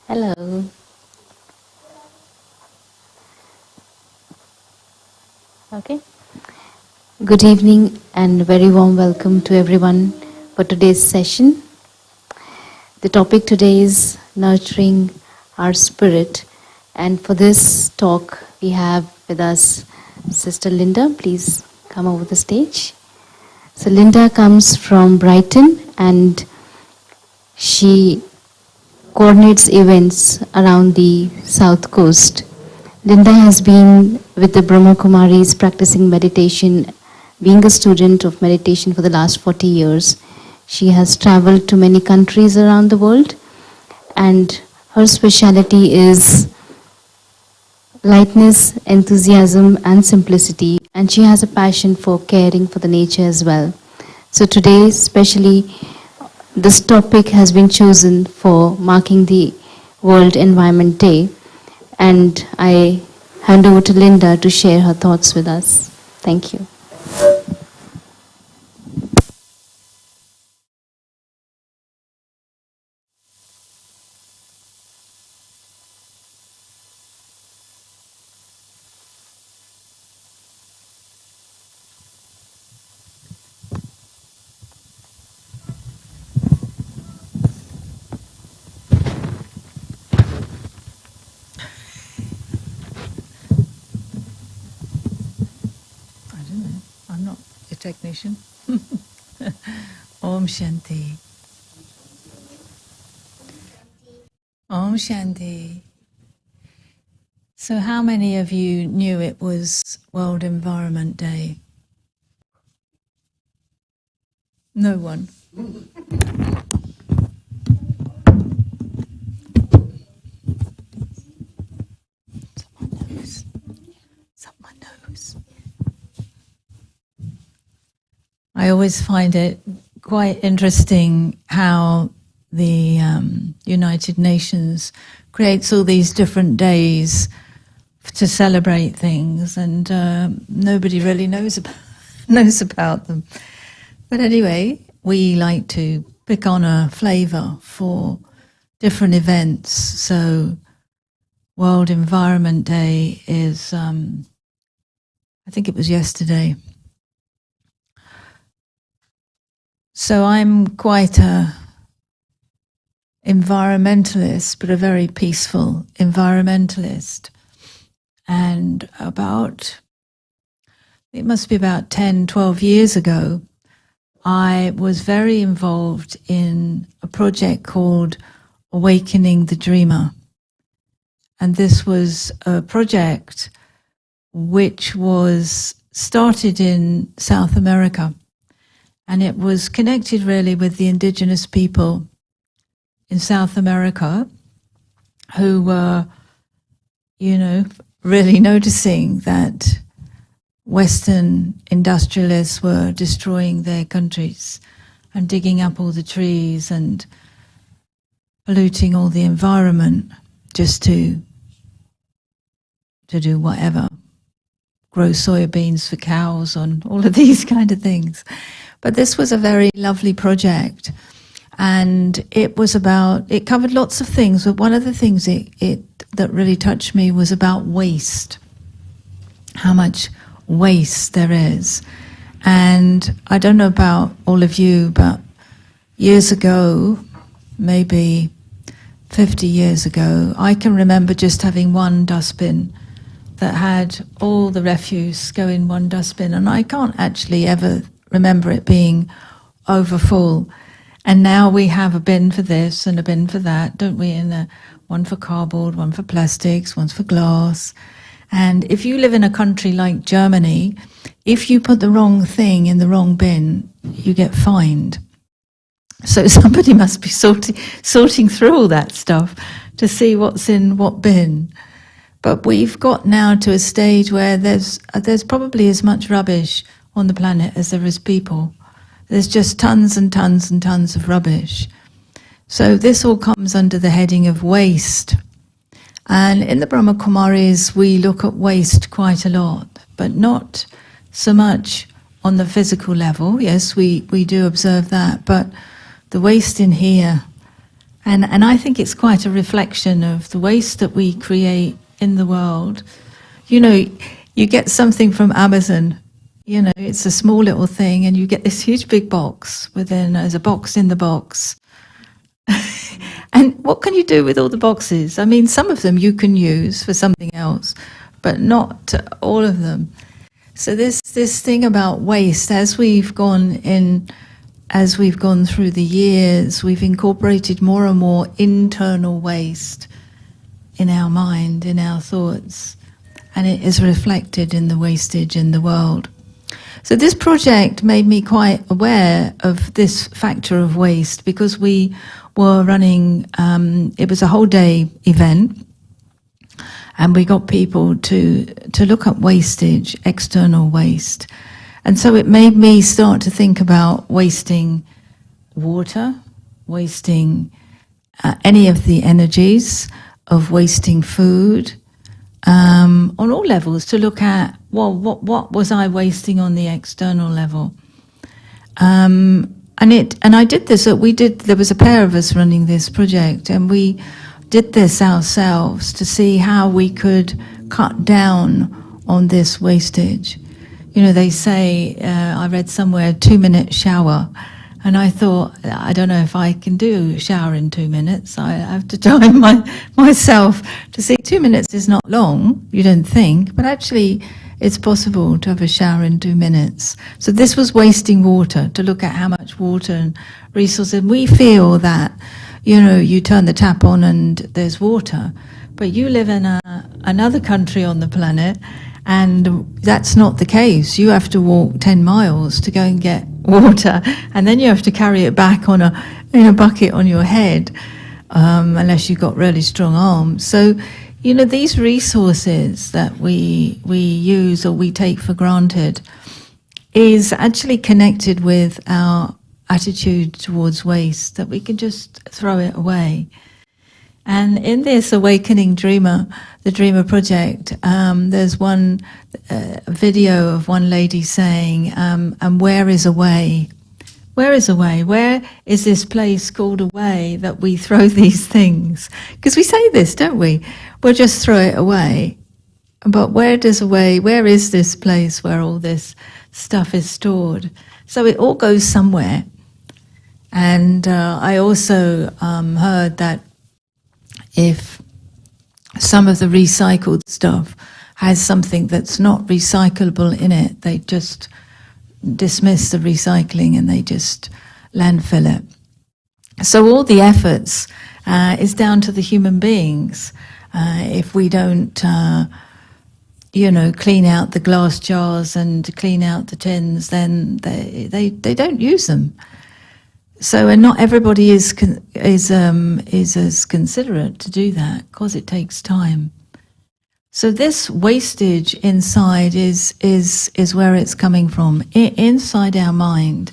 Hello. Okay. Good evening and very warm welcome to everyone for today's session. The topic today is nurturing our spirit, and for this talk we have with us Sister Linda. Please come over the stage. So Linda comes from Brighton and she coordinates events around the south coast. Linda has been with the Brahma Kumaris practicing meditation, being a student of meditation for the last 40 years. She has traveled to many countries around the world, and her speciality is lightness, enthusiasm and simplicity, and she has a passion for caring for the nature as well. So today, especially, this topic has been chosen for marking the World Environment Day, and I hand over to Linda to share her thoughts with us. Thank you. I'm not a technician. Om Shanti. Om Shanti. So how many of you knew it was World Environment Day? No one. Someone knows. I always find it quite interesting how the United Nations creates all these different days to celebrate things, and nobody really knows about them. But anyway, we like to pick on a flavour for different events. So World Environment Day is, I think it was yesterday. So I'm quite a environmentalist, but a very peaceful environmentalist. And it must be about 10, 12 years ago, I was very involved in a project called Awakening the Dreamer. And this was a project which was started in South America. And it was connected really with the indigenous people in South America who were, really noticing that Western industrialists were destroying their countries and digging up all the trees and polluting all the environment just to do whatever, grow soybeans for cows and all of these kind of things. But this was a very lovely project, and it covered lots of things, but one of the things that really touched me was about waste, how much waste there is. And I don't know about all of you, but years ago, maybe 50 years ago, I can remember just having one dustbin that had all the refuse go in one dustbin, and I can't actually ever remember it being over full. And now we have a bin for this and a bin for that, don't we? And one for cardboard, one for plastics, one's for glass. And if you live in a country like Germany, if you put the wrong thing in the wrong bin, you get fined. So somebody must be sorting through all that stuff to see what's in what bin. But we've got now to a stage where there's probably as much rubbish on the planet as there is people. There's just tons and tons and tons of rubbish. So this all comes under the heading of waste. And in the Brahma Kumaris, we look at waste quite a lot, but not so much on the physical level. Yes, we do observe that, but the waste in here And I think it's quite a reflection of the waste that we create in the world. You know, you get something from Amazon, you know, it's a small little thing, and you get this huge big box within, there's a box in the box. And what can you do with all the boxes? I mean, some of them you can use for something else, but not all of them. So this thing about waste, as we've gone through the years, we've incorporated more and more internal waste in our mind, in our thoughts, and it is reflected in the wastage in the world. So this project made me quite aware of this factor of waste, because we were running, it was a whole day event, and we got people to look up wastage, external waste. And so it made me start to think about wasting water, wasting any of the energies, of wasting food, on all levels, to look at, well, what was I wasting on the external level? And I did this, there was a pair of us running this project, and we did this ourselves to see how we could cut down on this wastage. You know, they say, I read somewhere, 2-minute shower. And I thought, I don't know if I can do a shower in 2 minutes. I have to time myself to see 2 minutes is not long, you don't think, but actually it's possible to have a shower in 2 minutes. So this was wasting water, to look at how much water and resources. And we feel that, you know, you turn the tap on and there's water, but you live in another country on the planet, and that's not the case. You have to walk 10 miles to go and get water, and then you have to carry it back in a bucket on your head, unless you've got really strong arms. So, you know, these resources that we use or we take for granted is actually connected with our attitude towards waste, that we can just throw it away. And in this Awakening Dreamer, the Dreamer Project, there's one video of one lady saying, and where is away? Where is away? Where is this place called away that we throw these things? Because we say this, don't we? We'll just throw it away. But where does away, where is this place where all this stuff is stored? So it all goes somewhere. And I also heard that if some of the recycled stuff has something that's not recyclable in it, they just dismiss the recycling and they just landfill it. So all the efforts is down to the human beings. If we don't, clean out the glass jars and clean out the tins, then they don't use them. So, and not everybody is as considerate to do that, because it takes time. So this wastage inside is where it's coming from, inside our mind.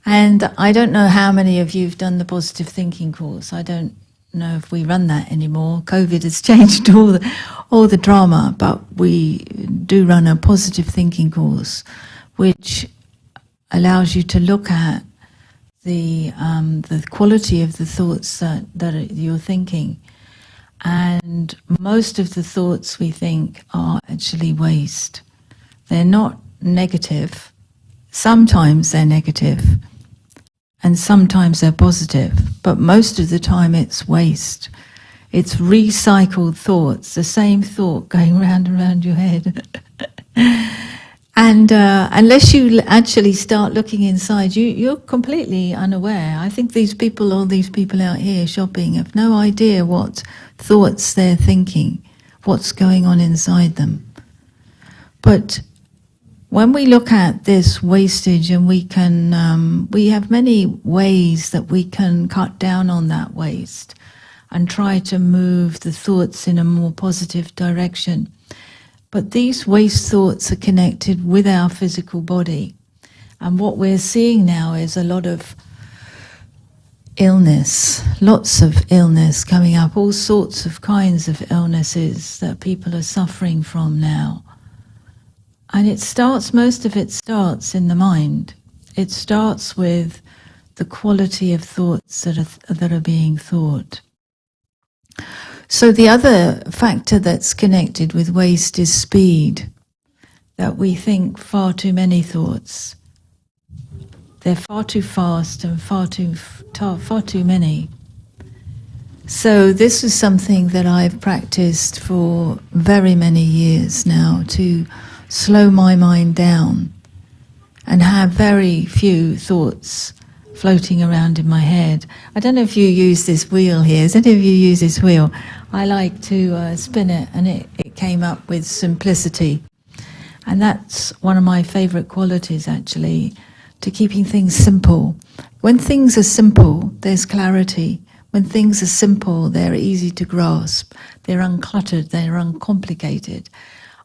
And I don't know how many of you have done the positive thinking course. I don't know if we run that anymore. COVID has changed all the drama, but we do run a positive thinking course, which allows you to look at the quality of the thoughts that you're thinking. And most of the thoughts we think are actually waste. They're not negative. Sometimes they're negative, and sometimes they're positive, but most of the time it's waste. It's recycled thoughts, the same thought going round and round your head. And unless you actually start looking inside, you're completely unaware. I think all these people out here shopping have no idea what thoughts they're thinking, what's going on inside them. But when we look at this wastage, and we have many ways that we can cut down on that waste and try to move the thoughts in a more positive direction. But these waste thoughts are connected with our physical body. And what we're seeing now is a lot of illness, lots of illness coming up, all sorts of kinds of illnesses that people are suffering from now. And most of it starts in the mind. It starts with the quality of thoughts that are being thought. So the other factor that's connected with waste is speed, that we think far too many thoughts. They're far too fast and far too many. So this is something that I've practiced for very many years now, to slow my mind down and have very few thoughts floating around in my head. I don't know if you use this wheel here. Does any of you use this wheel? I like to spin it, and it came up with simplicity. And that's one of my favourite qualities, actually, to keeping things simple. When things are simple, there's clarity. When things are simple, they're easy to grasp. They're uncluttered, they're uncomplicated.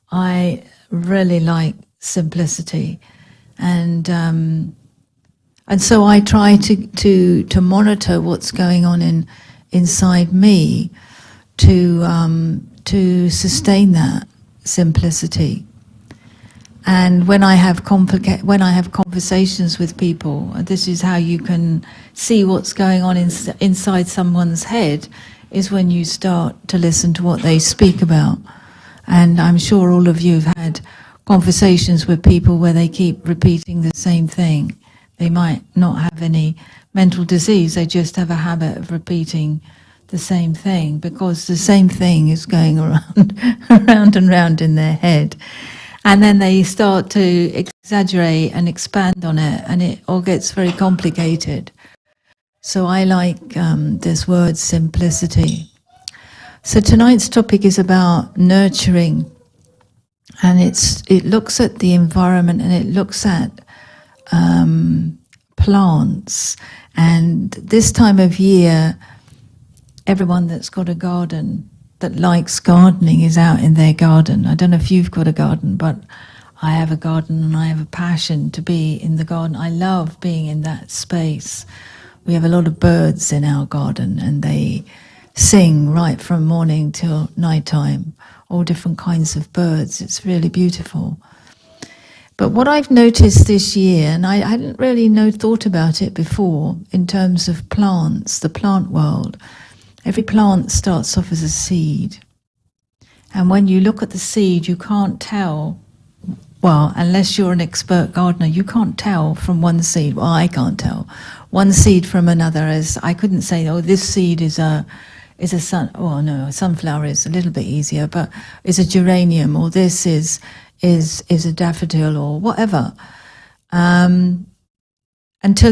I really like simplicity. And so I try to monitor what's going on inside me to sustain that simplicity. And when I have conversations with people, this is how you can see what's going on inside someone's head, is when you start to listen to what they speak about. And I'm sure all of you have had conversations with people where they keep repeating the same thing. They might not have any mental disease, they just have a habit of repeating the same thing, because the same thing is going around, around and round in their head. And then they start to exaggerate and expand on it, and it all gets very complicated. So I like this word simplicity. So tonight's topic is about nurturing, and it looks at the environment, and it looks at plants. And this time of year, everyone that's got a garden, that likes gardening, is out in their garden. I don't know if you've got a garden, but I have a garden, and I have a passion to be in the garden. I love being in that space. We have a lot of birds in our garden, and they sing right from morning till night time, all different kinds of birds. It's really beautiful. But what I've noticed this year, and I hadn't really thought about it before, in terms of plants, the plant world, every plant starts off as a seed. And when you look at the seed, you can't tell, well, unless you're an expert gardener, you can't tell from one seed. Well, I can't tell one seed from another. As I couldn't say, oh, this seed is a sunflower is a little bit easier, but is a geranium, or this is a daffodil, or whatever, until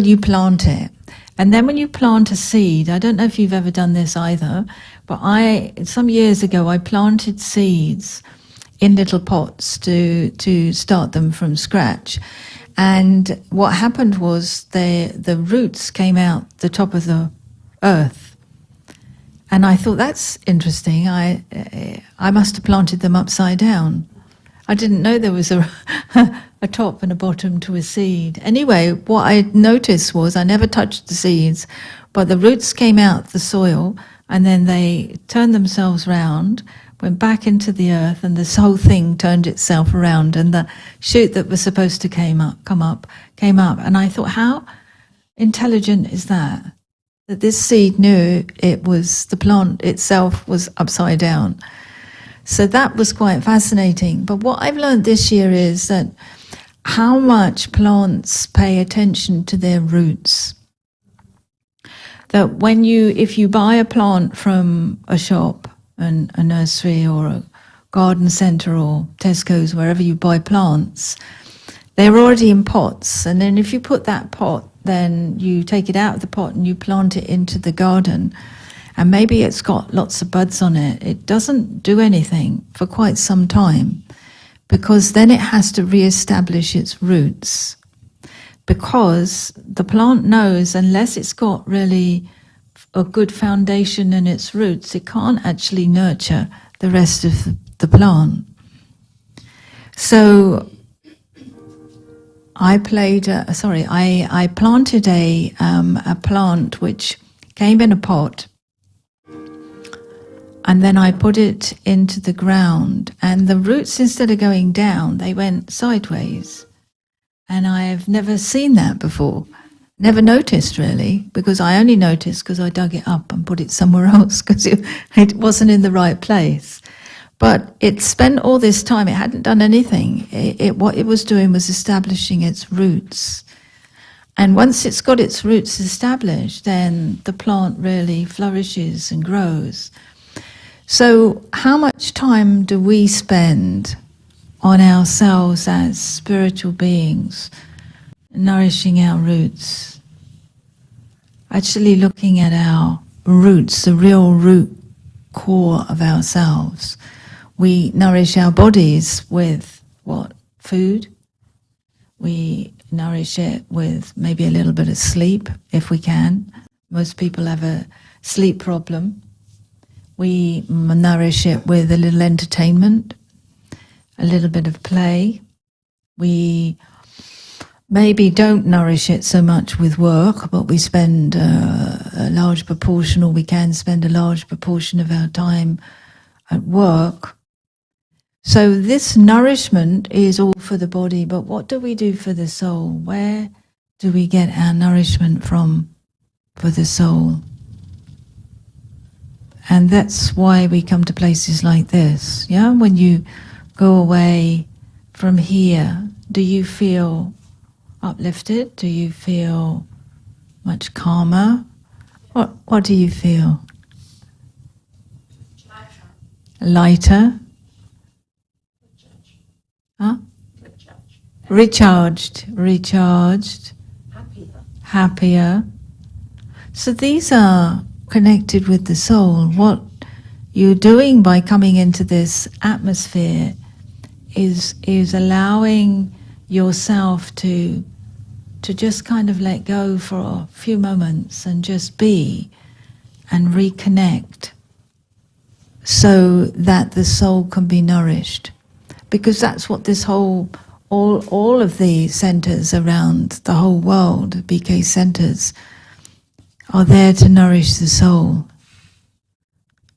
you plant it. And then when you plant a seed, I don't know if you've ever done this either, but some years ago I planted seeds in little pots to start them from scratch. And what happened was the roots came out the top of the earth. And I thought, that's interesting. I must have planted them upside down. I didn't know there was a top and a bottom to a seed. Anyway, what I noticed was I never touched the seeds, but the roots came out the soil, and then they turned themselves round, went back into the earth, and this whole thing turned itself around, and the shoot that was supposed to come up. And I thought, how intelligent is that? That this seed knew it was, the plant itself was upside down. So that was quite fascinating. But what I've learned this year is that how much plants pay attention to their roots. That if you buy a plant from a shop, and a nursery or a garden centre or Tesco's, wherever you buy plants, they're already in pots. And then if you put that pot, then you take it out of the pot and you plant it into the garden. And maybe it's got lots of buds on it. It doesn't do anything for quite some time, because then it has to re-establish its roots. Because the plant knows, unless it's got really a good foundation in its roots, it can't actually nurture the rest of the plant. So I planted a plant which came in a pot, and then I put it into the ground, and the roots, instead of going down, they went sideways. And I've never seen that before. never noticed really, because I only noticed because I dug it up and put it somewhere else because it wasn't in the right place. But it spent all this time, it hadn't done anything. What it was doing was establishing its roots. And once it's got its roots established, then the plant really flourishes and grows. So how much time do we spend on ourselves as spiritual beings, nourishing our roots? Actually looking at our roots, the real root core of ourselves. We nourish our bodies with what? Food. We nourish it with maybe a little bit of sleep, if we can. Most people have a sleep problem. We nourish it with a little entertainment, a little bit of play. We maybe don't nourish it so much with work, but we spend a large proportion, or we can spend a large proportion of our time at work. So this nourishment is all for the body, but what do we do for the soul? Where do we get our nourishment from for the soul? And that's why we come to places like this. Yeah, when you go away from here, do you feel uplifted? Do you feel much calmer? What do you feel? Lighter? Huh? Recharged. Happier. So these are connected with the soul. What you're doing by coming into this atmosphere is allowing yourself to just kind of let go for a few moments and just be and reconnect so that the soul can be nourished. Because that's what this whole, all of the centers around the whole world, BK centers, are there to nourish the soul.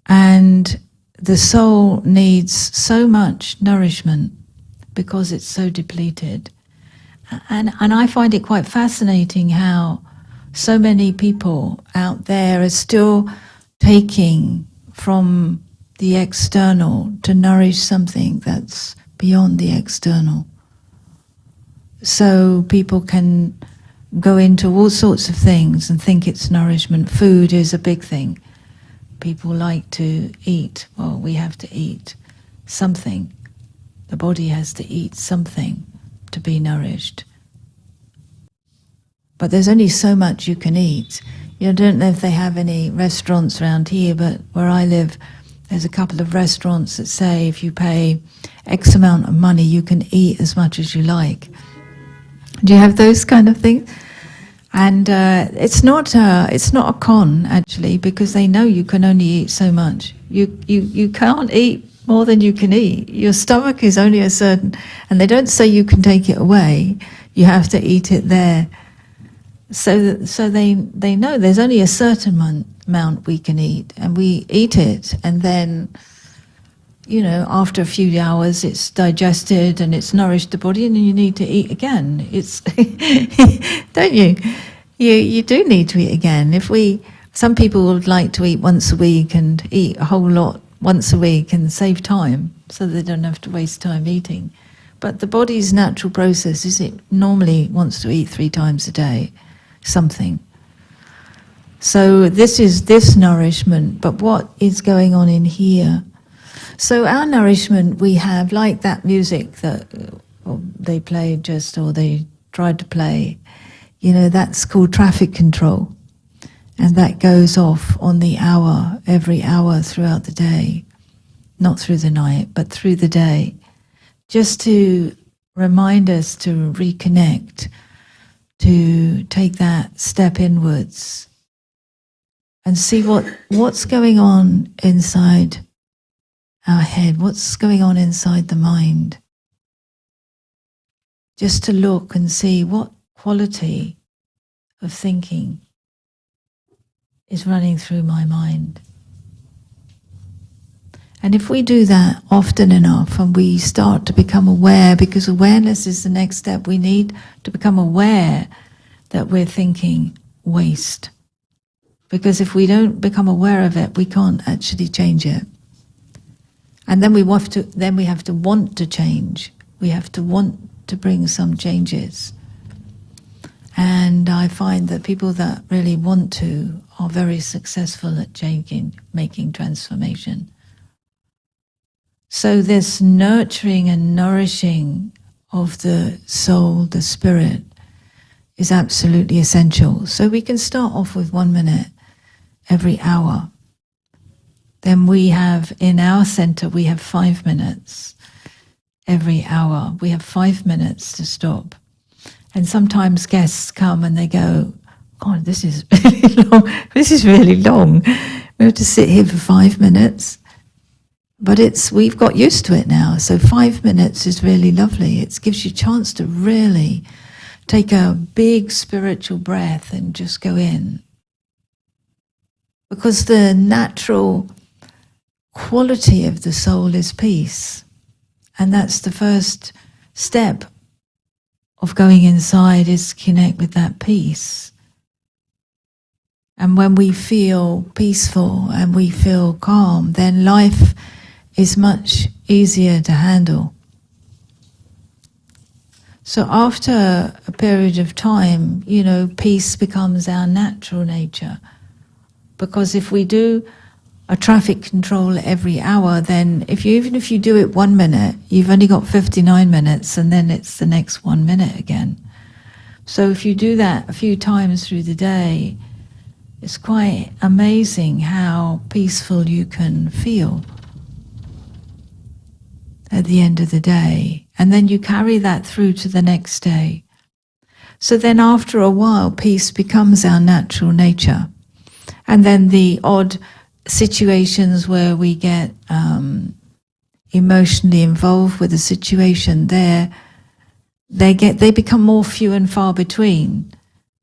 And the soul needs so much nourishment because it's so depleted. And I find it quite fascinating how so many people out there are still taking from the external to nourish something that's beyond the external. So people can go into all sorts of things and think it's nourishment. Food is a big thing. People like to eat. Well, we have to eat something. The body has to eat something to be nourished. But there's only so much you can eat. You don't know if they have any restaurants around here, but where I live, there's a couple of restaurants that say if you pay X amount of money, you can eat as much as you like. Do you have those kind of things? And it's not a con, actually, because they know you can only eat so much. You can't eat more than you can eat. Your stomach is only a certain, and they don't say you can take it away. You have to eat it there. So they know there's only a certain amount we can eat, and we eat it, and then, you know, after a few hours it's digested and it's nourished the body, and then you need to eat again. It's don't you? You do need to eat again. Some people would like to eat once a week and eat a whole lot once a week and save time so they don't have to waste time eating. But the body's natural process is it normally wants to eat 3 times a day, something. So this is this nourishment, but what is going on in here? So our nourishment, we have, like that music that they played just, or they tried to play, you know, that's called traffic control. And that goes off on the hour, every hour throughout the day. Not through the night, but through the day. Just to remind us to reconnect, to take that step inwards and see what's going on inside our head, what's going on inside the mind. Just to look and see what quality of thinking is running through my mind. And if we do that often enough and we start to become aware, because awareness is the next step, we need to become aware that we're thinking waste. Because if we don't become aware of it, we can't actually change it. And then we have to want to change. We have to want to bring some changes. And I find that people that really want to are very successful at making transformation. So this nurturing and nourishing of the soul, the spirit, is absolutely essential. So we can start off with 1 minute every hour. Then we have, in our center, we have 5 minutes every hour. We have 5 minutes to stop. And sometimes guests come and they go, God, this is really long. This is really long. We have to sit here for 5 minutes. But we've got used to it now. So 5 minutes is really lovely. It gives you a chance to really take a big spiritual breath and just go in. Because the natural quality of the soul is peace. And that's the first step of going inside, is to connect with that peace. And when we feel peaceful and we feel calm, then life is much easier to handle. So after a period of time, peace becomes our natural nature. Because if we do a traffic control every hour, then even if you do it 1 minute, you've only got 59 minutes, and then it's the next 1 minute again. So if you do that a few times through the day, it's quite amazing how peaceful you can feel at the end of the day. And then you carry that through to the next day. So then after a while, peace becomes our natural nature. And then the odd situations where we get emotionally involved with a situation, they become more few and far between,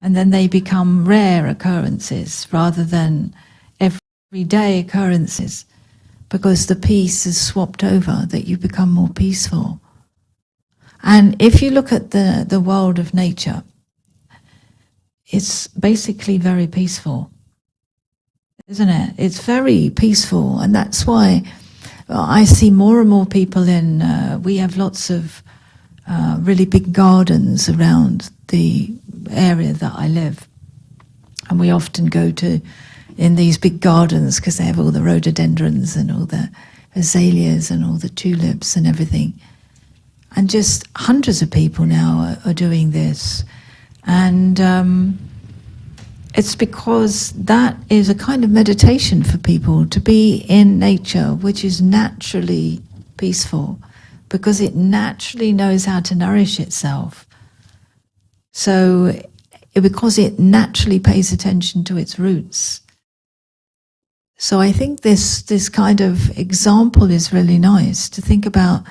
and then they become rare occurrences rather than everyday occurrences, because the peace is swapped over, that you become more peaceful. And if you look at the world of nature, it's basically very peaceful, isn't it? It's very peaceful, and that's why I see more and more people we have lots of really big gardens around the area that I live, and we often go in these big gardens because they have all the rhododendrons and all the azaleas and all the tulips and everything. And just hundreds of people now are doing this. And it's because that is a kind of meditation for people, to be in nature, which is naturally peaceful, because it naturally knows how to nourish itself. So, because it naturally pays attention to its roots. So I think this kind of example is really nice, to think about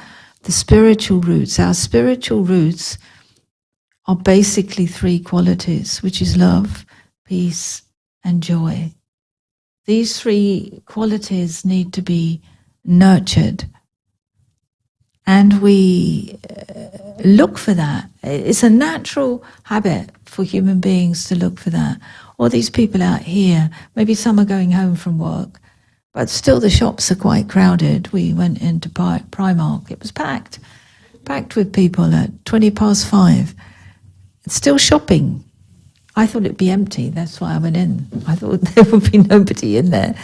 the spiritual roots. Our spiritual roots are basically 3 qualities, which is love, peace, and joy. These 3 qualities need to be nurtured. And we look for that. It's a natural habit for human beings to look for that. All these people out here, maybe some are going home from work, but still the shops are quite crowded. We went into Primark. It was packed with people at 5:20. It's still shopping. I thought it'd be empty. That's why I went in. I thought there would be nobody in there,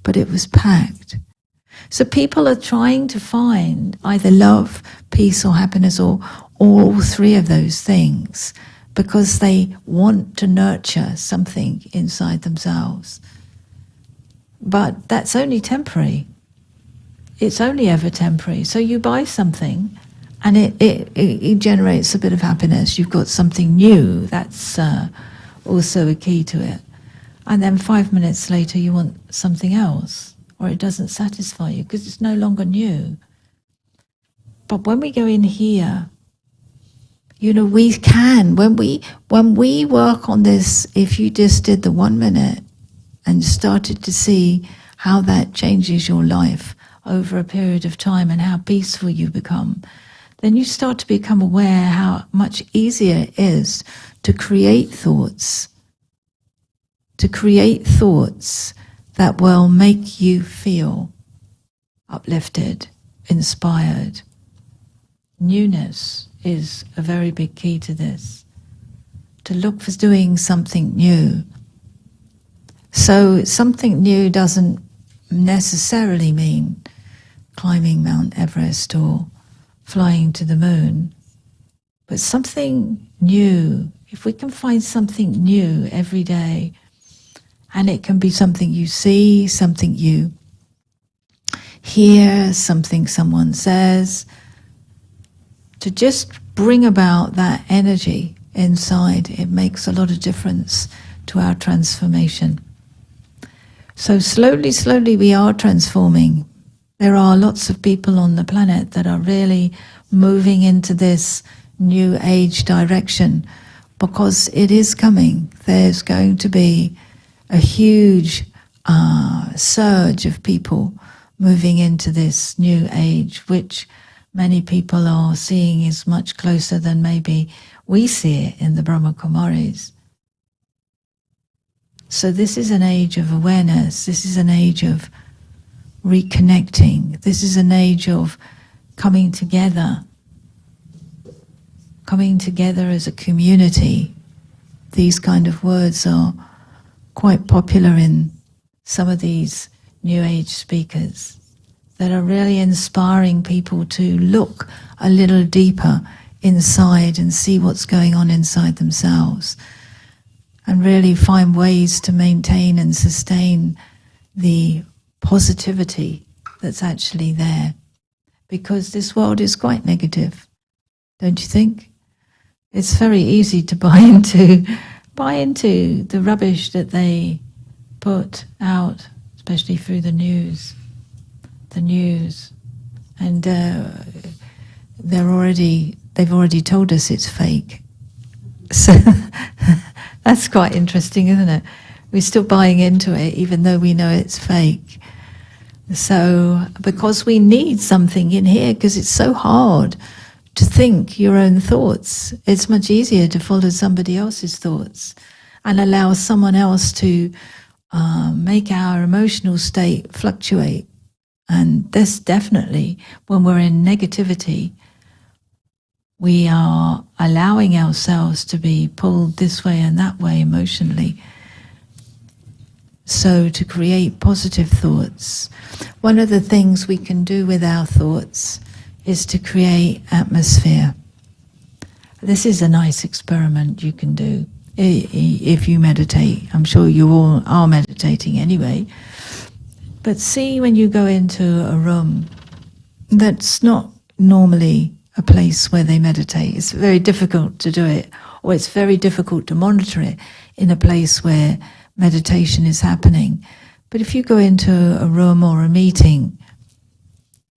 but it was packed. So people are trying to find either love, peace, or happiness, or all 3 of those things, because they want to nurture something inside themselves. But that's only temporary. It's only ever temporary. So you buy something and it generates a bit of happiness. You've got something new. That's also a key to it. And then 5 minutes later you want something else, or it doesn't satisfy you because it's no longer new. But when we go in here, we can, when we work on this, if you just did the 1 minute and started to see how that changes your life over a period of time and how peaceful you become, then you start to become aware how much easier it is to create thoughts that will make you feel uplifted, inspired. Newness is a very big key to this. To look for doing something new. So something new doesn't necessarily mean climbing Mount Everest or flying to the moon. But something new, if we can find something new every day, and it can be something you see, something you hear, something someone says, to just bring about that energy inside, it makes a lot of difference to our transformation. So slowly we are transforming. There are lots of people on the planet that are really moving into this new age direction because it is coming. There's going to be a huge surge of people moving into this new age, which many people are seeing is much closer than maybe we see it in the Brahma Kumaris. So this is an age of awareness. This is an age of reconnecting. This is an age of coming together as a community. These kind of words are quite popular in some of these New Age speakers that are really inspiring people to look a little deeper inside and see what's going on inside themselves and really find ways to maintain and sustain the positivity that's actually there. Because this world is quite negative, don't you think? It's very easy to buy into the rubbish that they put out, especially through the news. And they've already told us it's fake. So that's quite interesting, isn't it? We're still buying into it even though we know it's fake. So because we need something in here, because it's so hard to think your own thoughts, it's much easier to follow somebody else's thoughts and allow someone else to make our emotional state fluctuate. And this definitely, when we're in negativity, we are allowing ourselves to be pulled this way and that way emotionally. So to create positive thoughts, one of the things we can do with our thoughts is to create atmosphere. This is a nice experiment you can do if you meditate. I'm sure you all are meditating anyway. But see, when you go into a room that's not normally a place where they meditate, it's very difficult to do it, or it's very difficult to monitor it in a place where meditation is happening. But if you go into a room or a meeting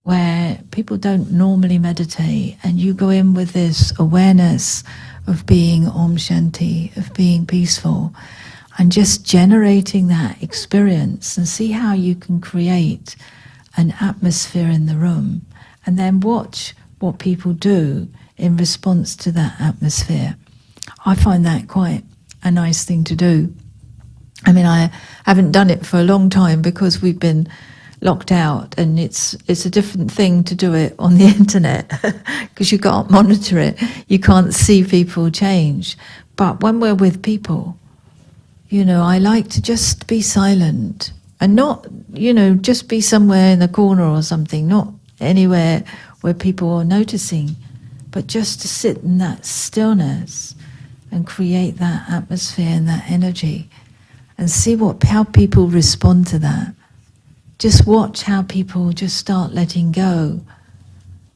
where people don't normally meditate, and you go in with this awareness of being Om Shanti, of being peaceful, and just generating that experience, and see how you can create an atmosphere in the room, and then watch what people do in response to that atmosphere. I find that quite a nice thing to do. I mean, I haven't done it for a long time because we've been locked out, and it's a different thing to do it on the internet because you can't monitor it, you can't see people change. But when we're with people, I like to just be silent and not, just be somewhere in the corner or something, not anywhere where people are noticing, but just to sit in that stillness and create that atmosphere and that energy and see how people respond to that. Just watch how people just start letting go,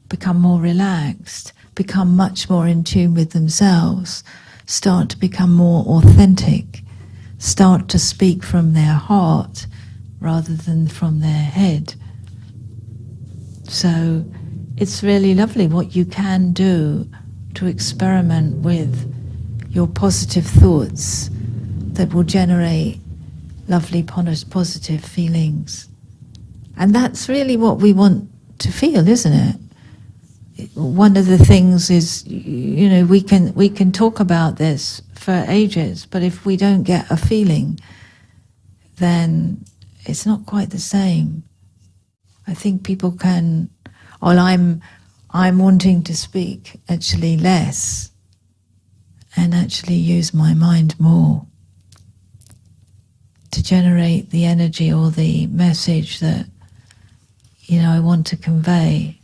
become more relaxed, become much more in tune with themselves, start to become more authentic, start to speak from their heart rather than from their head. So it's really lovely what you can do to experiment with your positive thoughts that will generate lovely positive feelings. And that's really what we want to feel, isn't it? one of the things is, you know, we can talk about this for ages, but if we don't get a feeling, then it's not quite the same. I think people can, well, I'm wanting to speak actually less and actually use my mind more to generate the energy or the message that, you know, I want to convey.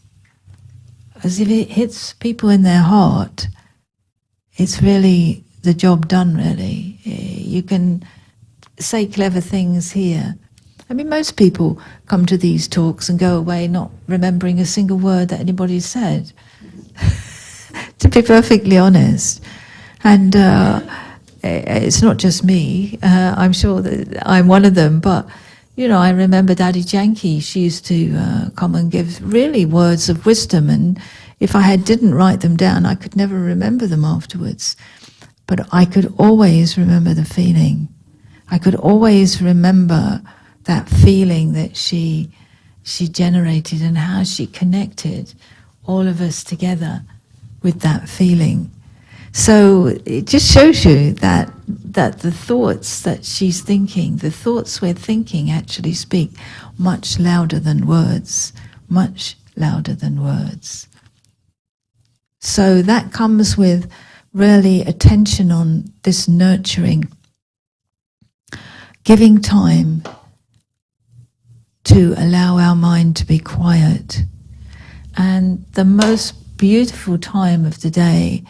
As if it hits people in their heart, it's really the job done, really. You can say clever things here. I mean, most people come to these talks and go away not remembering a single word that anybody said, to be perfectly honest. And it's not just me. I'm sure that I'm one of them, but you know, I remember Daddy Janki, she used to come and give really words of wisdom, and if I didn't write them down, I could never remember them afterwards. But I could always remember the feeling. I could always remember that feeling that she generated and how she connected all of us together with that feeling. So it just shows you that the thoughts that she's thinking, the thoughts we're thinking actually speak much louder than words, much louder than words. So that comes with really attention on this nurturing, giving time to allow our mind to be quiet. And the most beautiful time of the day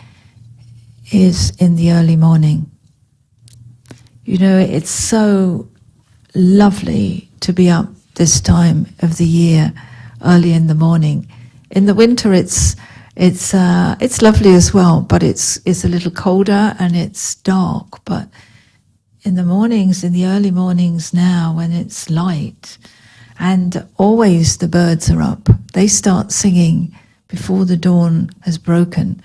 is in the early morning. You know, it's so lovely to be up this time of the year, early in the morning. In the winter, it's lovely as well, but it's a little colder and it's dark. But in the mornings, in the early mornings now, when it's light, and always the birds are up, they start singing before the dawn has broken.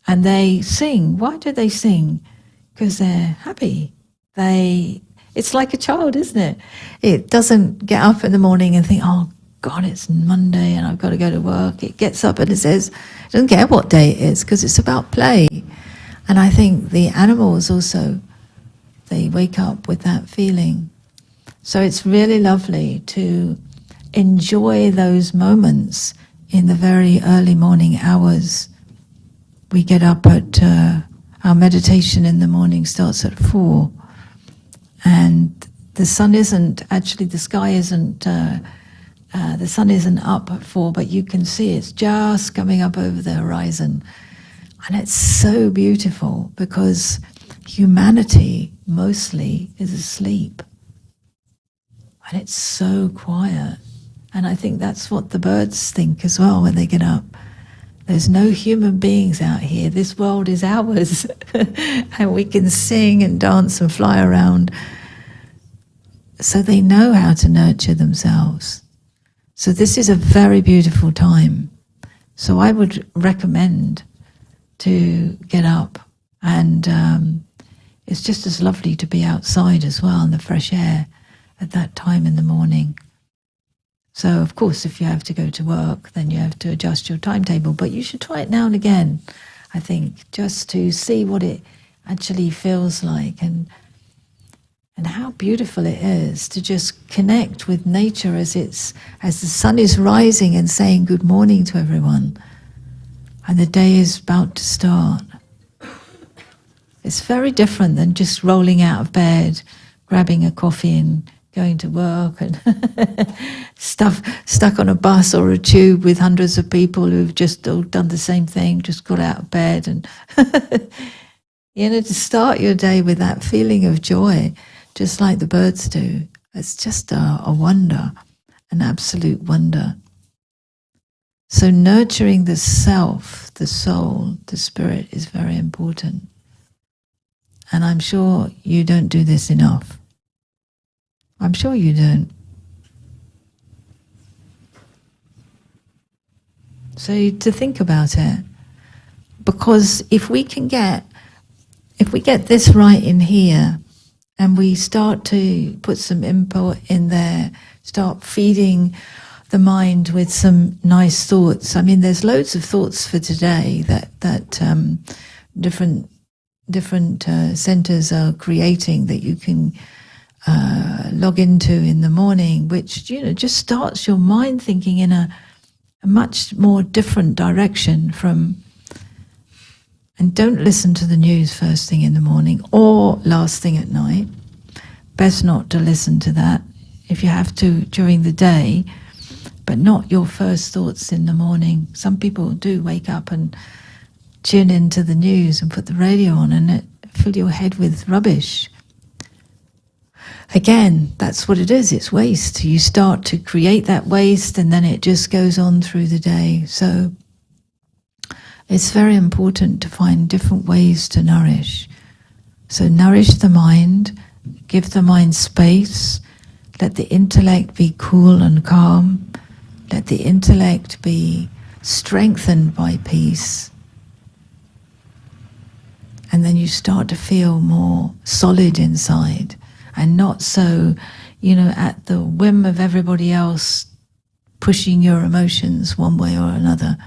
And they sing. Why do they sing? Because they're happy. It's like a child, isn't it? It doesn't get up in the morning and think, oh God, it's Monday and I've got to go to work. It gets up and it says, it doesn't care what day it is, because it's about play. And I think the animals also, they wake up with that feeling. So it's really lovely to enjoy those moments in the very early morning hours. We get up at, our meditation in the morning starts at 4. And the sun isn't, actually the sky isn't, the sun isn't up at 4, but you can see it's just coming up over the horizon. And it's so beautiful because humanity mostly is asleep. And it's so quiet. And I think that's what the birds think as well when they get up. There's no human beings out here. This world is ours. And we can sing and dance and fly around. So they know how to nurture themselves. So this is a very beautiful time. So I would recommend to get up. And it's just as lovely to be outside as well in the fresh air at that time in the morning. So, of course, if you have to go to work, then you have to adjust your timetable. But you should try it now and again, I think, just to see what it actually feels like and how beautiful it is to just connect with nature as the sun is rising and saying good morning to everyone, and the day is about to start. It's very different than just rolling out of bed, grabbing a coffee and going to work and stuck on a bus or a tube with hundreds of people who've just all done the same thing, just got out of bed. And you know, to start your day with that feeling of joy, just like the birds do, it's just a wonder, an absolute wonder. So nurturing the self, the soul, the spirit is very important. And I'm sure you don't do this enough. I'm sure you don't. So to think about it, because if we get this right in here, and we start to put some input in there, start feeding the mind with some nice thoughts. I mean, there's loads of thoughts for today that different centers are creating that you can log into in the morning, which just starts your mind thinking in a much more different direction from. And don't listen to the news first thing in the morning or last thing at night. Best not to listen to that. If you have to during the day, but not your first thoughts in the morning. Some people do wake up and tune into the news and put the radio on and fill your head with rubbish. Again, that's what it is. It's waste. You start to create that waste and then it just goes on through the day. So it's very important to find different ways to nourish. So nourish the mind, give the mind space, let the intellect be cool and calm, let the intellect be strengthened by peace. And then you start to feel more solid inside and not so, at the whim of everybody else pushing your emotions one way or another.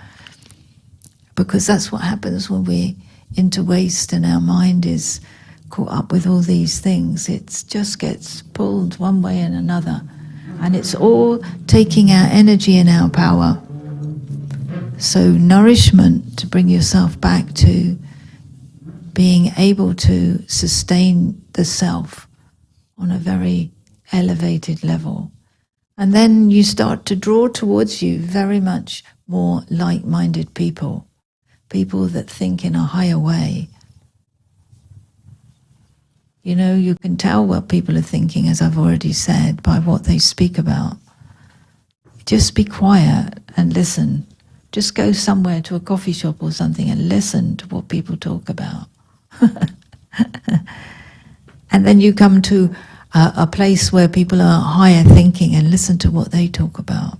Because that's what happens when we're into waste and our mind is caught up with all these things. It just gets pulled one way and another. And it's all taking our energy and our power. So nourishment to bring yourself back to being able to sustain the self on a very elevated level. And then you start to draw towards you very much more like-minded people. People that think in a higher way. You can tell what people are thinking, as I've already said, by what they speak about. Just be quiet and listen. Just go somewhere to a coffee shop or something and listen to what people talk about. And then you come to a place where people are higher thinking and listen to what they talk about.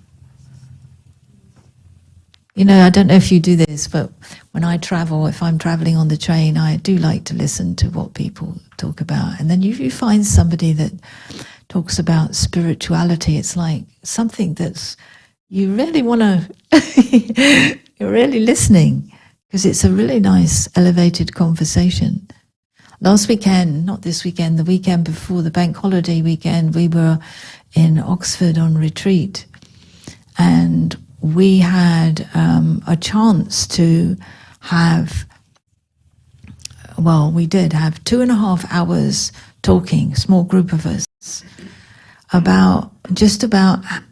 I don't know if you do this, but when I travel, if I'm traveling on the train, I do like to listen to what people talk about. And then you find somebody that talks about spirituality. It's like something that's, you really want to, you're really listening, because it's a really nice elevated conversation. Last weekend, not this weekend, the weekend before the bank holiday weekend, we were in Oxford on retreat. And we had a chance to have, we did have 2.5 hours talking, small group of us, about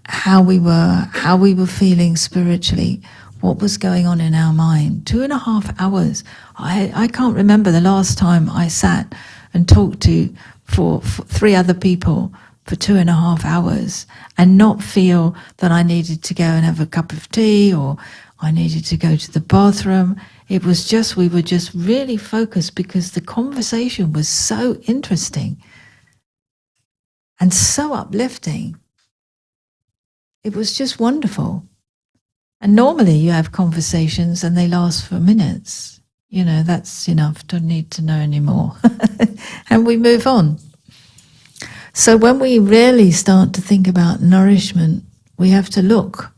how we were feeling spiritually, what was going on in our mind. 2.5 hours. I can't remember the last time I sat and talked to for 3 other people for 2.5 hours and not feel that I needed to go and have a cup of tea or I needed to go to the bathroom. It was just, we were just really focused because the conversation was so interesting and so uplifting. It was just wonderful. And normally you have conversations and they last for minutes. That's enough. Don't need to know anymore. And we move on. So when we really start to think about nourishment, we have to look.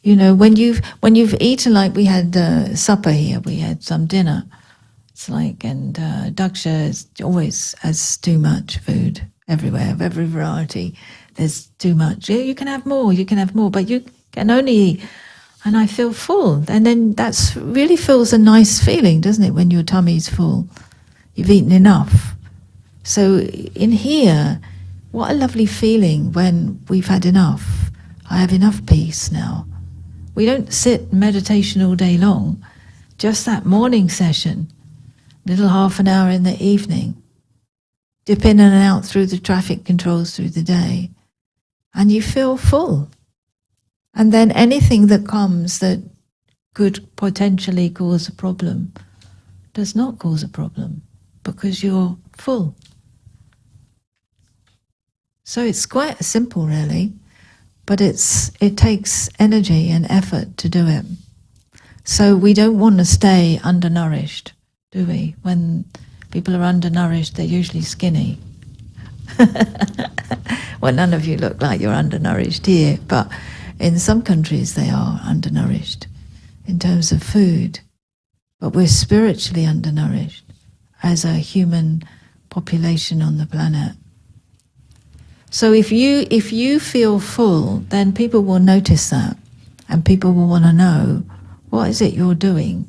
When you've eaten, like we had supper here, we had some dinner. It's like, and Daksha always has too much food everywhere, of every variety. There's too much. Yeah, you can have more, but you can only eat. And I feel full. And then that's really feels a nice feeling, doesn't it, when your tummy's full? You've eaten enough. So in here, what a lovely feeling when we've had enough. I have enough peace now. We don't sit meditation all day long. Just that morning session, little half an hour in the evening. Dip in and out through the traffic controls through the day. And you feel full. And then anything that comes that could potentially cause a problem does not cause a problem because you're full. So it's quite simple, really, but it takes energy and effort to do it. So we don't want to stay undernourished, do we? When people are undernourished, they're usually skinny. Well, none of you look like you're undernourished here, but In some countries they are undernourished in terms of food, but we're spiritually undernourished as a human population on the planet. So if you feel full, then people will notice that, and people will want to know, what is it you're doing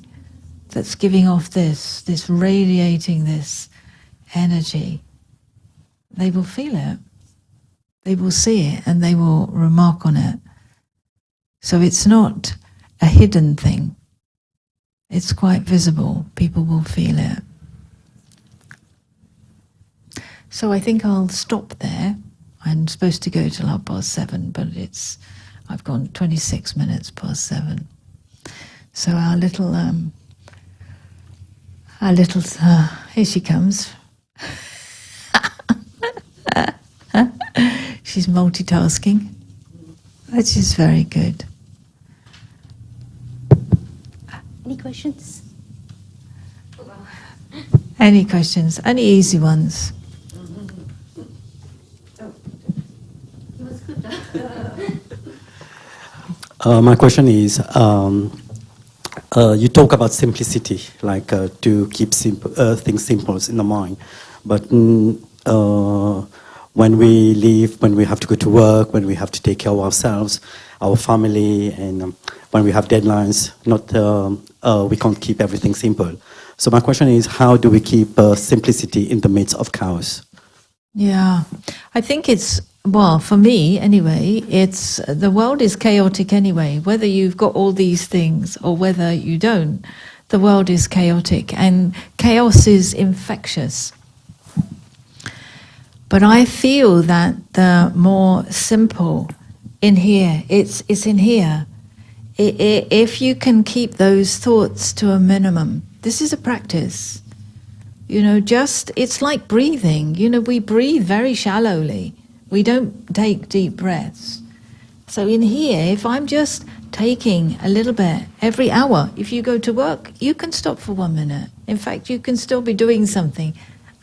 that's giving off this radiating this energy? They will feel it, they will see it, and they will remark on it. So it's not a hidden thing. It's quite visible. People will feel it. So I think I'll stop there. I'm supposed to go till 7:30, but I've gone 26 minutes past 7. So our little, here she comes. She's multitasking, which is very good. Any questions? Any questions? Any easy ones? My question is, you talk about simplicity, like to keep things simple in the mind. But when we live, when we have to go to work, when we have to take care of ourselves, our family, and when we have deadlines, we can't keep everything simple. So my question is, how do we keep simplicity in the midst of chaos? Yeah, I think for me anyway, the world is chaotic anyway. Whether you've got all these things or whether you don't, the world is chaotic, and chaos is infectious. But I feel that the more simple in here, it's in here. If you can keep those thoughts to a minimum, this is a practice. It's like breathing. We breathe very shallowly. We don't take deep breaths. So in here, if I'm just taking a little bit every hour, if you go to work, you can stop for 1 minute. In fact, you can still be doing something,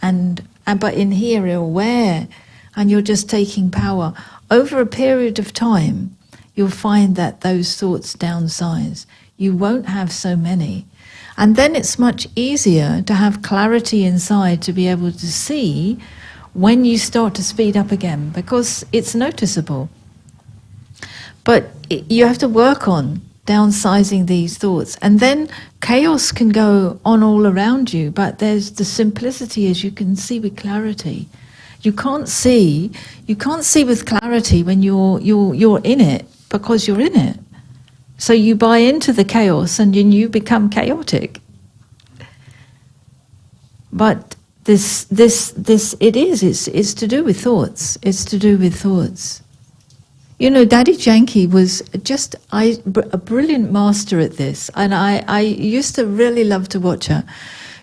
but in here you're aware, and you're just taking power. Over a period of time, you'll find that those thoughts downsize. You won't have so many. And then it's much easier to have clarity inside to be able to see when you start to speed up again, because it's noticeable. But you have to work on downsizing these thoughts. And then chaos can go on all around you, but there's the simplicity, as you can see with clarity. You can't see with clarity when you're in it, because you're in it. So you buy into the chaos and you become chaotic. But it's to do with thoughts. It's to do with thoughts. Daddy Janki was just a brilliant master at this, and I used to really love to watch her.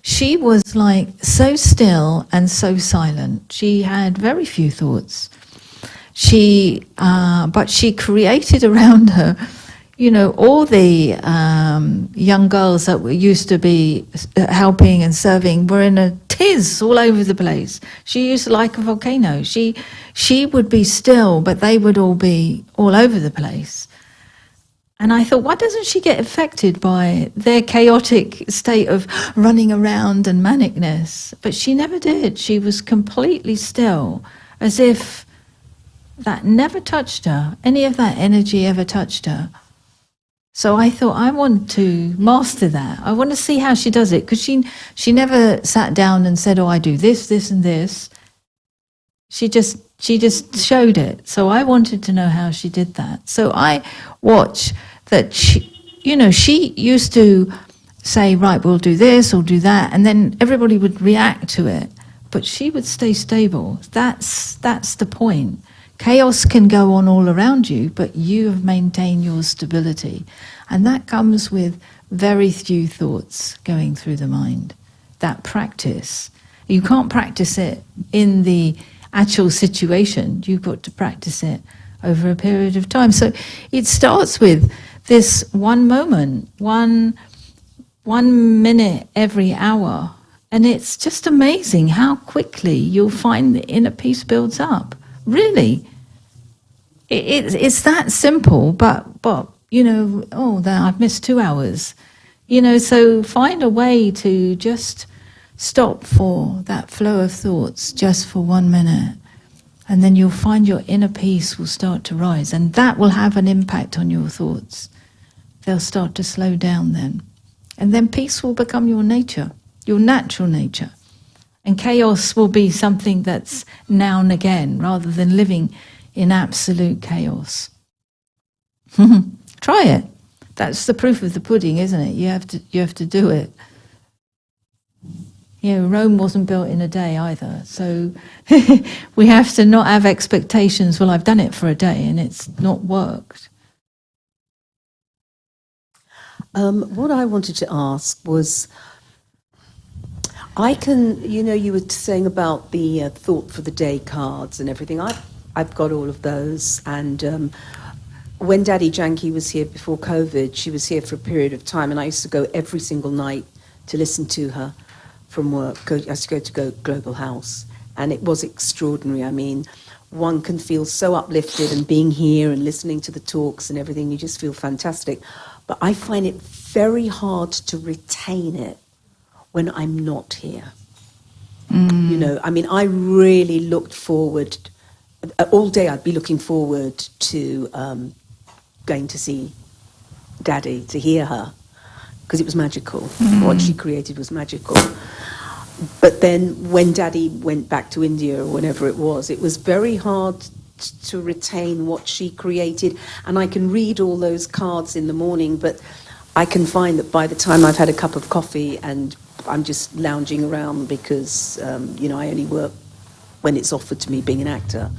She was like so still and so silent. She had very few thoughts. But she created around her, all the young girls that were used to be helping and serving were in a tiz all over the place. She used to like a volcano. She would be still, but they would all be all over the place. And I thought, why doesn't she get affected by their chaotic state of running around and manicness? But she never did. She was completely still, as if that never touched her. Any of that energy ever touched her. So I thought, I want to master that. I want to see how she does it, because she never sat down and said, oh, I do this, this, and this. She just showed it. So I wanted to know how she did that. So I watch that she used to say, right, we'll do this or do that, and then everybody would react to it. But she would stay stable. That's the point. Chaos can go on all around you, but you have maintained your stability. And that comes with very few thoughts going through the mind. That practice. You can't practice it in the actual situation. You've got to practice it over a period of time. So it starts with this one moment, one minute every hour. And it's just amazing how quickly you'll find the inner peace builds up. Really. it's that simple, but you know, oh, then I've missed 2 hours. You know, so find a way to just stop for that flow of thoughts just for 1 minute. And then you'll find your inner peace will start to rise. And that will have an impact on your thoughts. They'll start to slow down then. And then peace will become your nature, your natural nature. And chaos will be something that's now and again, rather than living in absolute chaos. Try it. That's the proof of the pudding, isn't it? You have to do it. You know, Rome wasn't built in a day either. So we have to not have expectations. Well, I've done it for a day and it's not worked. What I wanted to ask was, you were saying about the thought for the day cards and everything. I've got all of those, and when Daddy Janki was here before COVID, she was here for a period of time, and I used to go every single night to listen to her from work. I used to go Global House, and it was extraordinary. I mean, one can feel so uplifted, and being here and listening to the talks and everything, you just feel fantastic. But I find it very hard to retain it when I'm not here. You know, I mean, I really looked forward, all day I'd be looking forward to going to see Daddy, to hear her, because it was magical. What she created was magical. But then when Daddy went back to India or whenever it was very hard to retain what she created. And I can read all those cards in the morning, but I can find that by the time I've had a cup of coffee and I'm just lounging around because, I only work when it's offered to me being an actor,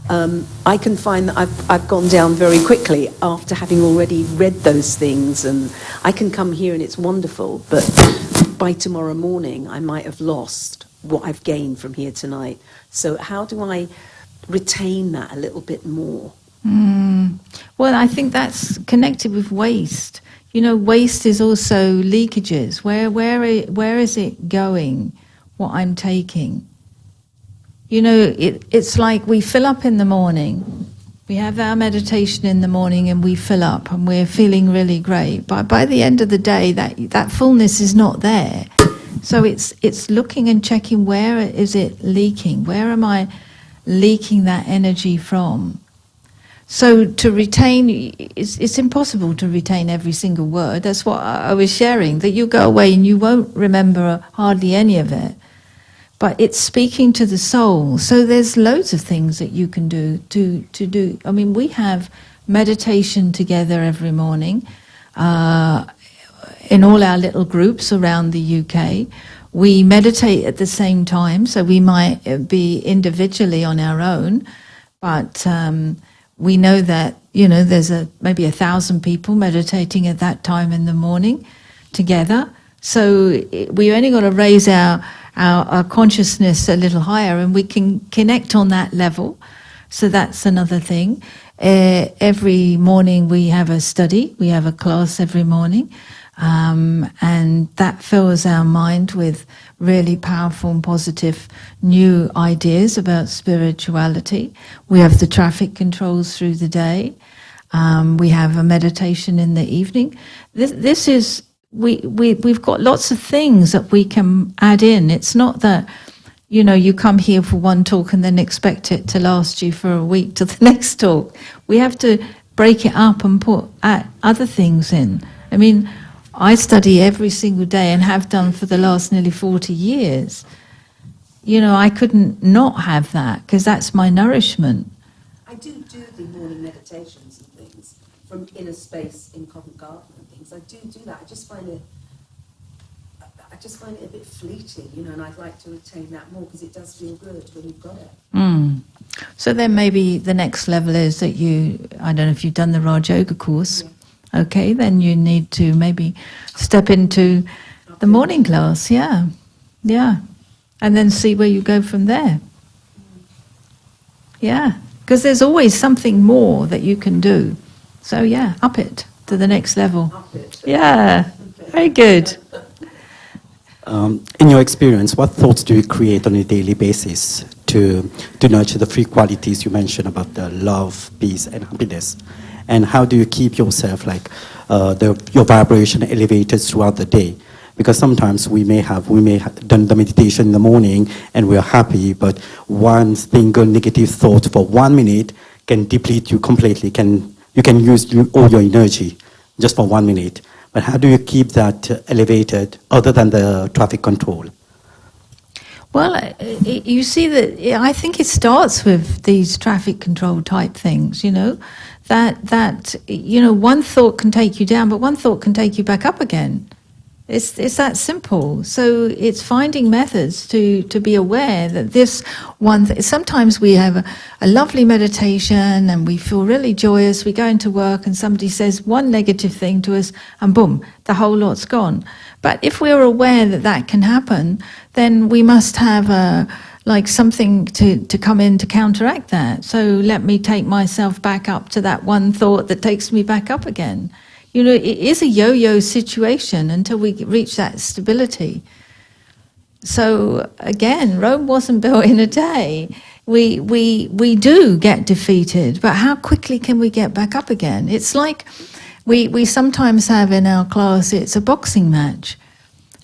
I can find that I've gone down very quickly after having already read those things, and I can come here and it's wonderful, but by tomorrow morning I might have lost what I've gained from here tonight. So how do I retain that a little bit more? Well, I think that's connected with waste. You know, waste is also leakages. Where is it going, what I'm taking? You know, it's like we fill up in the morning. We have our meditation in the morning and we fill up and we're feeling really great. But by the end of the day, that fullness is not there. So it's looking and checking, where is it leaking? Where am I leaking that energy from? So to retain, it's impossible to retain every single word. That's what I was sharing, that you go away and you won't remember hardly any of it. But it's speaking to the soul. So there's loads of things that you can do to do. I mean, we have meditation together every morning in all our little groups around the UK. We meditate at the same time, so we might be individually on our own, but we know that, there's maybe 1,000 people meditating at that time in the morning together. So we only got to raise our consciousness a little higher and we can connect on that level. So that's another thing. Every morning we have a study, we have a class every morning, and that fills our mind with really powerful and positive new ideas about spirituality. We have the traffic controls through the day. We have a meditation in the evening. This is we've got lots of things that we can add in. It's not that you come here for one talk and then expect it to last you for a week to the next talk. We have to break it up and put other things in. I mean, I study every single day and have done for the last nearly 40 years. I couldn't not have that because that's my nourishment. I do the morning meditations and things from inner space in Covent Garden and things. I do that. I just find it a bit fleeting, and I'd like to retain that more because it does feel good when you've got it. So then maybe the next level is that I don't know if you've done the Raj Yoga course. Yeah. Okay, then you need to maybe step into the morning class, yeah, and then see where you go from there. Yeah, because there's always something more that you can do. So yeah, up it to the next level. Yeah, very good. In your experience, what thoughts do you create on a daily basis to nurture the three qualities you mentioned about the love, peace, and happiness? And how do you keep yourself like your vibration elevated throughout the day? Because sometimes we may have done the meditation in the morning and we are happy, but one single negative thought for 1 minute can deplete you completely. You can use all your energy just for 1 minute. But how do you keep that elevated other than the traffic control? Well, you see that I think it starts with these traffic control type things, that one thought can take you down, but one thought can take you back up again. It's that simple. So it's finding methods to be aware that this one. Sometimes we have a lovely meditation and we feel really joyous. We go into work and somebody says one negative thing to us, and boom, the whole lot's gone. But if we're aware that that can happen, then we must have something to come in to counteract that. So let me take myself back up to that one thought that takes me back up again. It is a yo-yo situation until we reach that stability. So again, Rome wasn't built in a day. We do get defeated, but how quickly can we get back up again? It's like we sometimes have in our class, it's a boxing match.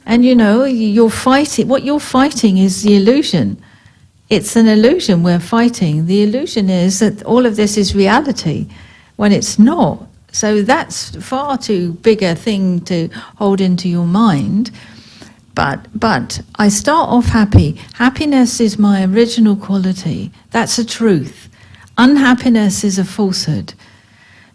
And you're fighting, what you're fighting is the illusion. It's an illusion we're fighting. The illusion is that all of this is reality when it's not. So that's far too big a thing to hold into your mind. But I start off happy. Happiness is my original quality. That's a truth. Unhappiness is a falsehood.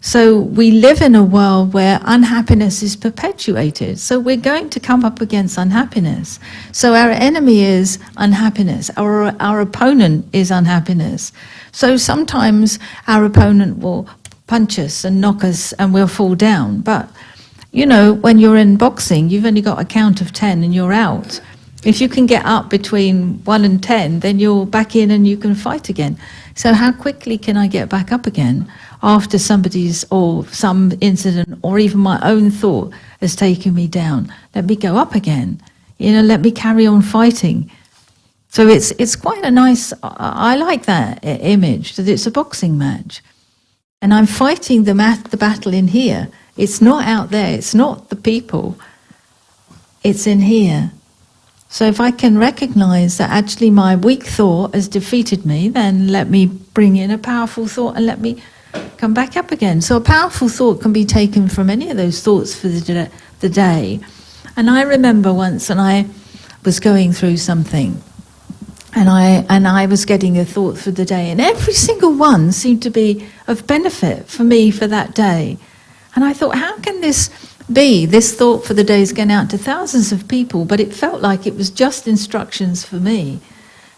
So we live in a world where unhappiness is perpetuated. So we're going to come up against unhappiness. So our enemy is unhappiness. Our opponent is unhappiness. So sometimes our opponent will punch us and knock us and we'll fall down. But, when you're in boxing, you've only got a count of 10 and you're out. If you can get up between 1 and 10, then you're back in and you can fight again. So how quickly can I get back up again after some incident or even my own thought has taken me down? Let me go up again. Let me carry on fighting. So it's quite a nice, I like that image, that it's a boxing match. And I'm fighting the battle in here. It's not out there. It's not the people. It's in here. So if I can recognize that actually my weak thought has defeated me, then let me bring in a powerful thought and let me come back up again. So a powerful thought can be taken from any of those thoughts for the day. And I remember once, and I was going through something, and I was getting a thought for the day, and every single one seemed to be of benefit for me for that day. And I thought, how can this be? This thought for the day is going out to thousands of people, but it felt like it was just instructions for me.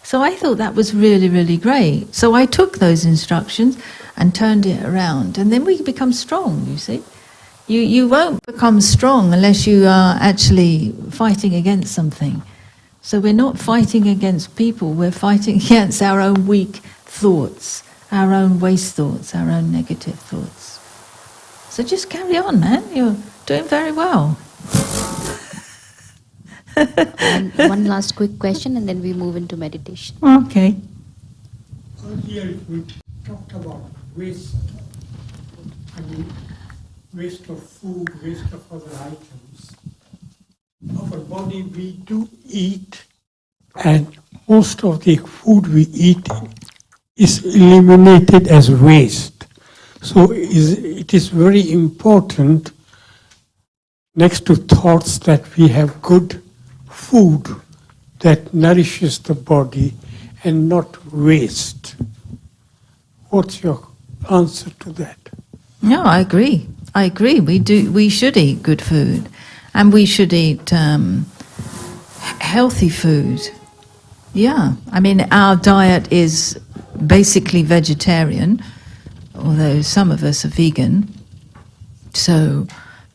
So I thought that was really, really great. So I took those instructions and turned it around, and then we become strong, you see. You won't become strong unless you are actually fighting against something. So we're not fighting against people, we're fighting against our own weak thoughts, our own waste thoughts, our own negative thoughts. So just carry on, man. You're doing very well. One last quick question and then we move into meditation. Okay. Earlier we talked about waste. Waste of food, waste of other items. Our body, we do eat, and most of the food we eat is eliminated as waste. So it is very important, next to thoughts, that we have good food that nourishes the body and not waste. What's your answer to that? No, I agree. We should eat good food, and we should eat healthy food. Yeah, I mean, our diet is basically vegetarian, although some of us are vegan. So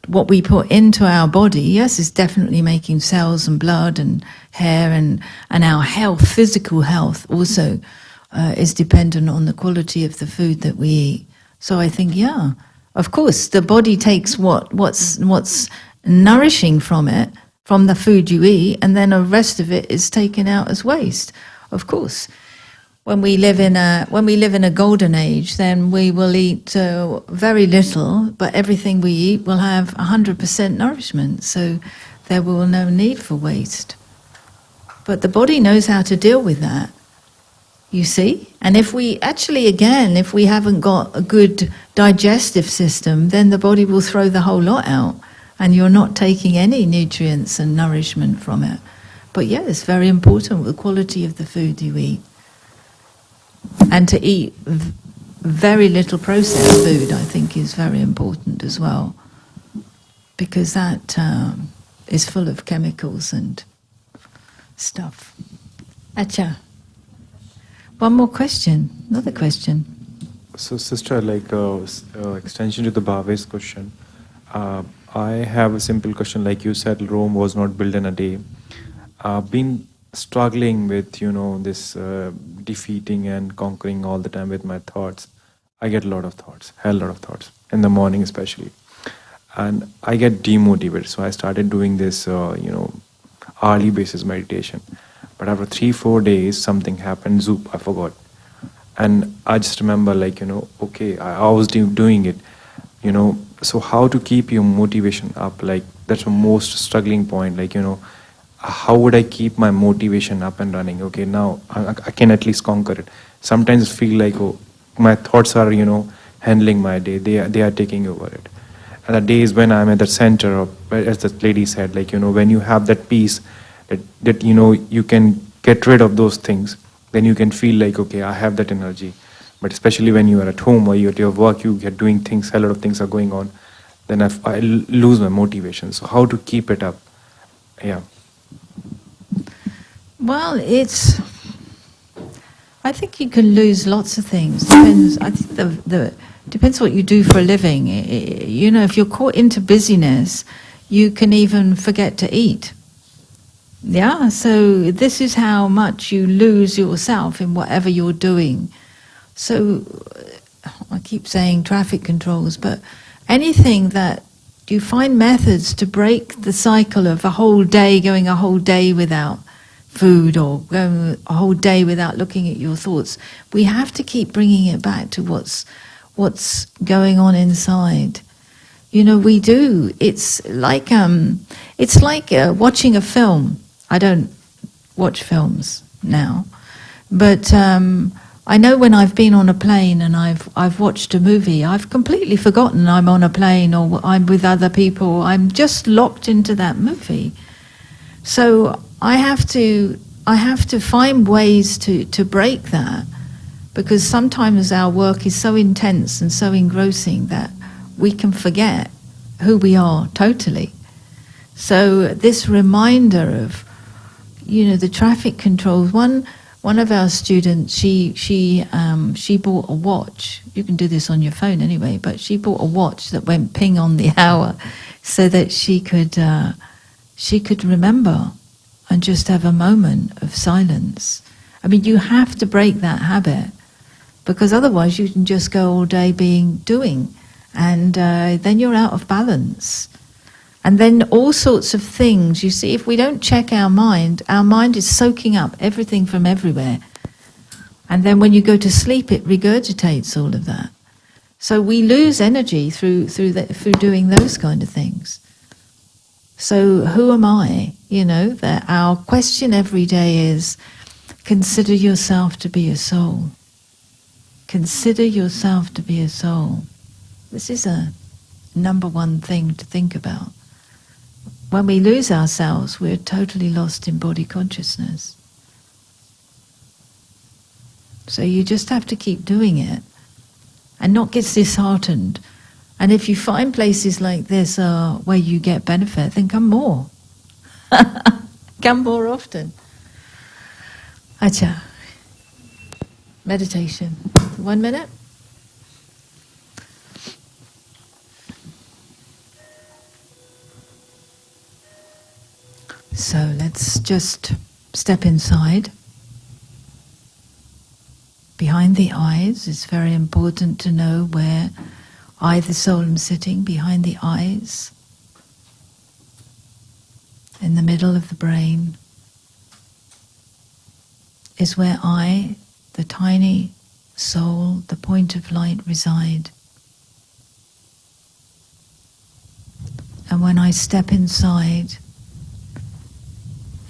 what we put into our body, yes, is definitely making cells and blood and hair, and our health, physical health also is dependent on the quality of the food that we eat. So I think, yeah, of course, the body takes what's nourishing from it, from the food you eat, and then the rest of it is taken out as waste, of course. when we live in a golden age, then we will eat very little, but everything we eat will have 100% nourishment. So there will no need for waste. But the body knows how to deal with that. You see? And if we haven't got a good digestive system, then the body will throw the whole lot out, and you're not taking any nutrients and nourishment from it. But yeah, it's very important the quality of the food you eat. And to eat very little processed food, I think, is very important as well, because that is full of chemicals and stuff. Acha. One more question. Another question. So, sister, like extension to the Bhave's question, I have a simple question. Like you said, Rome was not built in a day. Been struggling with, this defeating and conquering all the time with my thoughts. I get a lot of thoughts, hell lot of thoughts, in the morning especially. And I get demotivated. So I started doing this, hourly basis meditation. But after 3-4 days, something happened, zoop, I forgot. And I just remember okay, I was doing it, so how to keep your motivation up? Like, that's the most struggling point, how would I keep my motivation up and running? Okay, now I can at least conquer it. Sometimes I feel like, my thoughts are, handling my day. They are taking over it. And the days when I'm at the center of, as the lady said, when you have that peace, that you can get rid of those things, then you can feel like, okay, I have that energy. But especially when you are at home or you're at your work, you get doing things, a lot of things are going on, then I lose my motivation. So how to keep it up? Yeah. Well, I think you can lose lots of things. Depends. I think depends what you do for a living. If you're caught into busyness, you can even forget to eat. Yeah. So this is how much you lose yourself in whatever you're doing. So I keep saying traffic controls, but anything that you find methods to break the cycle of going a whole day without food or going a whole day without looking at your thoughts. We have to keep bringing it back to what's going on inside. We do. It's like watching a film. I don't watch films now, but I know when I've been on a plane and I've watched a movie, I've completely forgotten I'm on a plane or I'm with other people. I'm just locked into that movie. So I have to find ways to break that, because sometimes our work is so intense and so engrossing that we can forget who we are totally. So this reminder of, the traffic controls. One of our students, she bought a watch. You can do this on your phone anyway, but she bought a watch that went ping on the hour, so that she could remember and just have a moment of silence. I mean, you have to break that habit, because otherwise you can just go all day doing, and then you're out of balance. And then all sorts of things, you see, if we don't check our mind is soaking up everything from everywhere. And then when you go to sleep, it regurgitates all of that. So we lose energy through doing those kind of things. So who am I? That our question every day is, consider yourself to be a soul. Consider yourself to be a soul. This is a number one thing to think about. When we lose ourselves, we're totally lost in body consciousness. So you just have to keep doing it and not get disheartened. And if you find places like this where you get benefit, then come more. Come more often. Acha. Meditation. 1 minute. So let's just step inside. Behind the eyes, it's very important to know where I, the soul, am sitting. Behind the eyes, in the middle of the brain, is where I, the tiny soul, the point of light reside. And when I step inside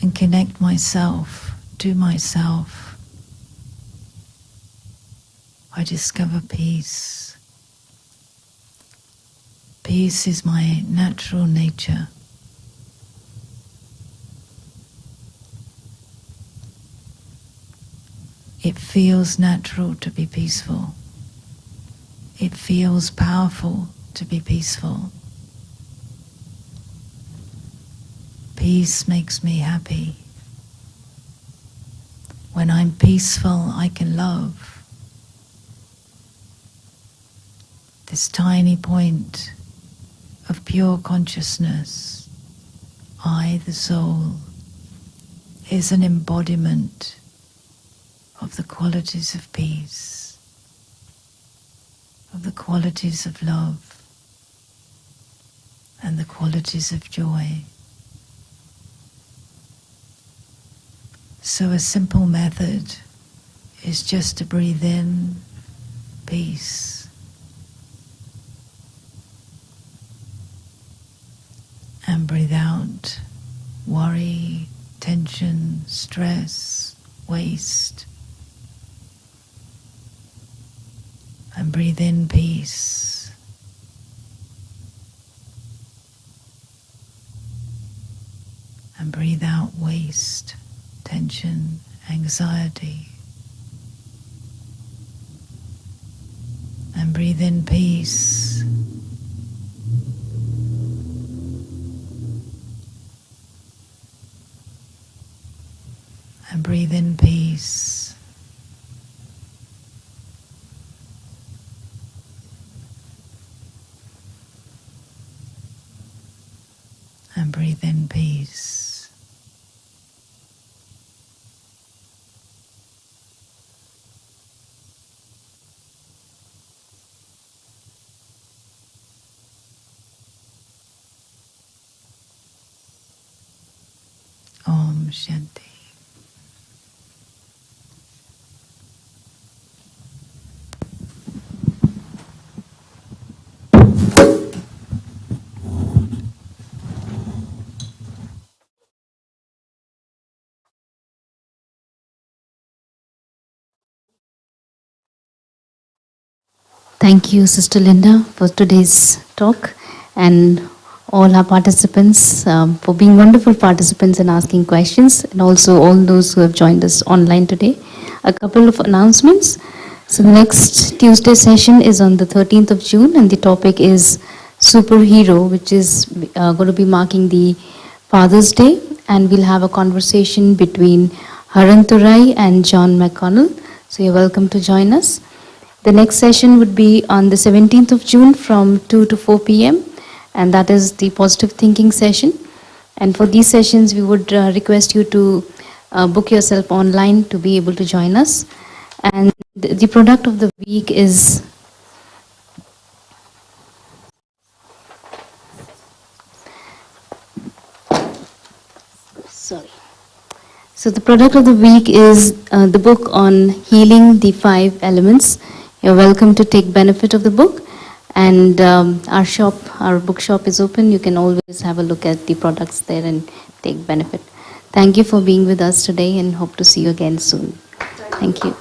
and connect myself to myself, I discover peace. Peace is my natural nature. It feels natural to be peaceful. It feels powerful to be peaceful. Peace makes me happy. When I'm peaceful, I can love. This tiny point of pure consciousness, I, the soul, is an embodiment of the qualities of peace, of the qualities of love, and the qualities of joy. So a simple method is just to breathe in peace, and breathe out worry, tension, stress, waste. And breathe in peace. And breathe out waste, tension, anxiety. And breathe in peace. And breathe in peace. And breathe in peace. Om Shanti. Thank you, Sister Linda, for today's talk, and all our participants for being wonderful participants and asking questions, and also all those who have joined us online today. A couple of announcements. So the next Tuesday session is on the 13th of June, and the topic is Superhero, which is going to be marking the Father's Day, and we'll have a conversation between Haran Turai and John McConnell. So you're welcome to join us. The next session would be on the 17th of June from 2 to 4 p.m. and that is the positive thinking session. And for these sessions, we would request you to book yourself online to be able to join us. And the product of the week is So the product of the week is the book on healing the 5 elements. You're welcome to take benefit of the book, and our bookshop is open. You can always have a look at the products there and take benefit. Thank you for being with us today, and hope to see you again soon. Thank you.